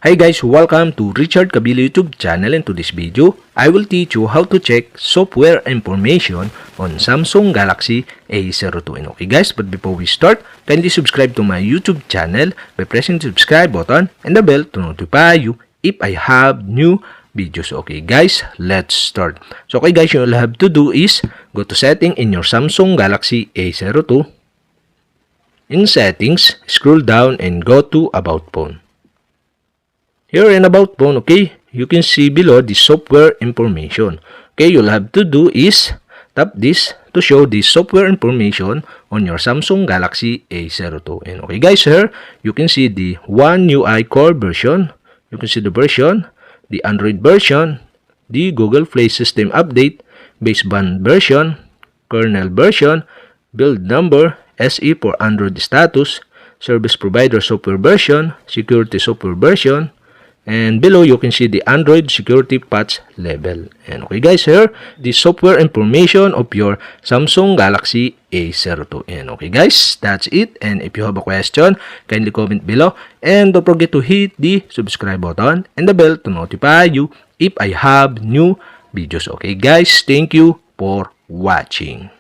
Hi guys, welcome to Richard Cabile YouTube channel, and to this video, I will teach you how to check software information on Samsung Galaxy A02. And okay guys, but before we start, kindly subscribe to my YouTube channel by pressing the subscribe button and the bell to notify you if I have new videos. Okay guys, let's start. So okay guys, all you have to do is go to setting in your Samsung Galaxy A02. In settings, scroll down and go to about phone. Here in about phone, okay, you can see below the software information. Okay, you'll have to do is tap this to show the software information on your Samsung Galaxy A02. And okay guys, here you can see the One UI Core version. You can see the version, the Android version, the Google Play System Update, baseband version, kernel version, build number, SE for Android status, service provider software version, security software version, and below you can see the Android security patch level. And okay guys, here the software information of your Samsung Galaxy A02. And okay guys, that's it. And if you have a question, kindly comment below, and don't forget to hit the subscribe button and the bell to notify you if I have new videos. Okay guys, thank you for watching.